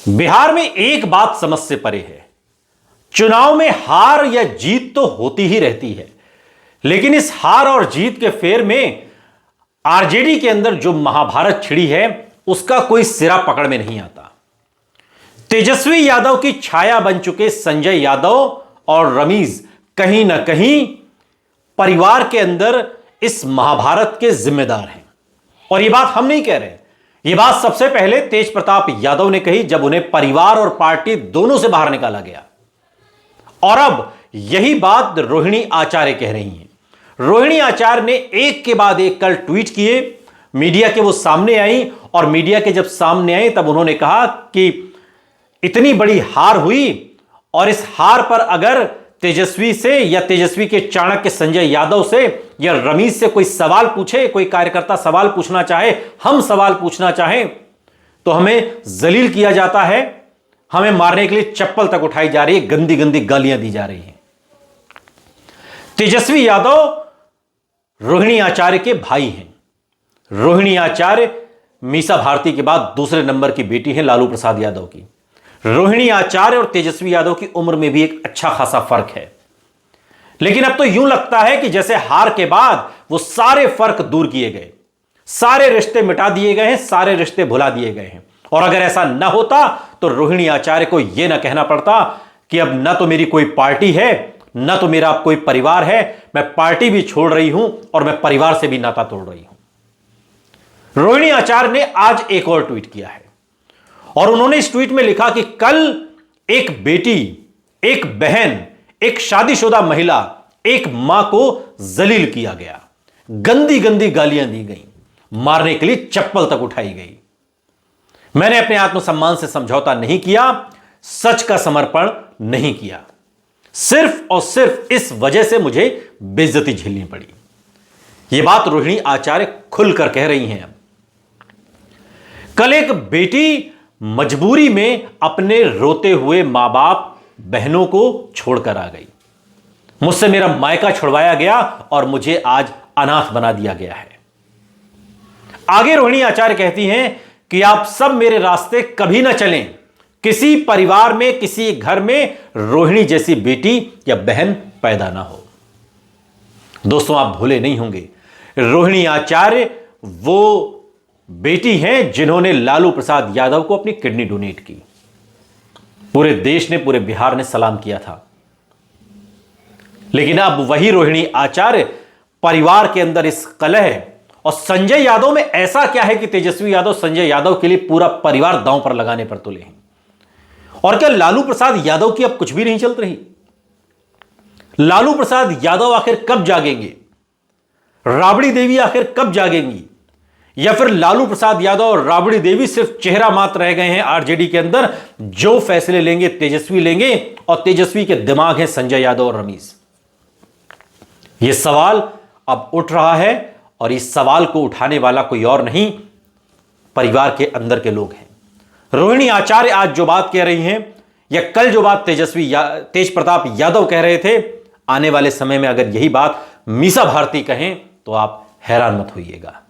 बिहार में एक बात समझ से परे है। चुनाव में हार या जीत तो होती ही रहती है, लेकिन इस हार और जीत के फेर में आरजेडी के अंदर जो महाभारत छिड़ी है उसका कोई सिरा पकड़ में नहीं आता। तेजस्वी यादव की छाया बन चुके संजय यादव और रमीज कहीं ना कहीं परिवार के अंदर इस महाभारत के जिम्मेदार हैं। और यह बात हम नहीं कह रहे, यह बात सबसे पहले तेज प्रताप यादव ने कही जब उन्हें परिवार और पार्टी दोनों से बाहर निकाला गया। और अब यही बात रोहिणी आचार्य कह रही हैं। रोहिणी आचार्य ने एक के बाद एक कल ट्वीट किए, मीडिया के वो सामने आई और मीडिया के जब सामने आई तब उन्होंने कहा कि इतनी बड़ी हार हुई और इस हार पर अगर तेजस्वी से या तेजस्वी के चाणक्य संजय यादव से या रमीज से कोई सवाल पूछे, कोई कार्यकर्ता सवाल पूछना चाहे, हम सवाल पूछना चाहें तो हमें जलील किया जाता है, हमें मारने के लिए चप्पल तक उठाई जा रही है, गंदी गंदी गालियां दी जा रही हैं। तेजस्वी यादव रोहिणी आचार्य के भाई हैं। रोहिणी आचार्य मीसा भारती के बाद दूसरे नंबर की बेटी हैं लालू प्रसाद यादव की। रोहिणी आचार्य और तेजस्वी यादव की उम्र में भी एक अच्छा खासा फर्क है, लेकिन अब तो यूं लगता है कि जैसे हार के बाद वो सारे फर्क दूर किए गए, सारे रिश्ते मिटा दिए गए हैं, सारे रिश्ते भुला दिए गए हैं। और अगर ऐसा न होता तो रोहिणी आचार्य को यह ना कहना पड़ता कि अब न तो मेरी कोई पार्टी है, न तो मेरा कोई परिवार है, मैं पार्टी भी छोड़ रही हूं और मैं परिवार से भी नाता तोड़ रही हूं। रोहिणी आचार्य ने आज एक और ट्वीट किया है और उन्होंने इस ट्वीट में लिखा कि कल एक बेटी, एक बहन, एक शादीशुदा महिला, एक मां को जलील किया गया, गंदी गंदी गालियां दी गई, मारने के लिए चप्पल तक उठाई गई। मैंने अपने आत्मसम्मान से समझौता नहीं किया, सच का समर्पण नहीं किया, सिर्फ और सिर्फ इस वजह से मुझे बेइज्जती झेलनी पड़ी। यह बात रोहिणी आचार्य खुलकर कह रही हैं। कल एक बेटी मजबूरी में अपने रोते हुए मां बाप बहनों को छोड़कर आ गई। मुझसे मेरा मायका छुड़वाया गया और मुझे आज अनाथ बना दिया गया है। आगे रोहिणी आचार्य कहती हैं कि आप सब मेरे रास्ते कभी ना चलें, किसी परिवार में, किसी घर में रोहिणी जैसी बेटी या बहन पैदा ना हो। दोस्तों, आप भूले नहीं होंगे, रोहिणी आचार्य वो बेटी हैं जिन्होंने लालू प्रसाद यादव को अपनी किडनी डोनेट की। पूरे देश ने, पूरे बिहार ने सलाम किया था। लेकिन अब वही रोहिणी आचार्य परिवार के अंदर इस कलह, और संजय यादव में ऐसा क्या है कि तेजस्वी यादव संजय यादव के लिए पूरा परिवार दांव पर लगाने पर तुले हैं। और क्या लालू प्रसाद यादव की अब कुछ भी नहीं चल रही? लालू प्रसाद यादव आखिर कब जागेंगे? राबड़ी देवी आखिर कब जागेंगी? या फिर लालू प्रसाद यादव और राबड़ी देवी सिर्फ चेहरा मात्र रह गए हैं आरजेडी के अंदर, जो फैसले लेंगे तेजस्वी लेंगे और तेजस्वी के दिमाग है संजय यादव और रमीज? यह सवाल अब उठ रहा है और इस सवाल को उठाने वाला कोई और नहीं, परिवार के अंदर के लोग हैं। रोहिणी आचार्य आज जो बात कह रही हैं या कल जो बात तेज प्रताप यादव कह रहे थे, आने वाले समय में अगर यही बात मीसा भारती कहें तो आप हैरान मत होइएगा।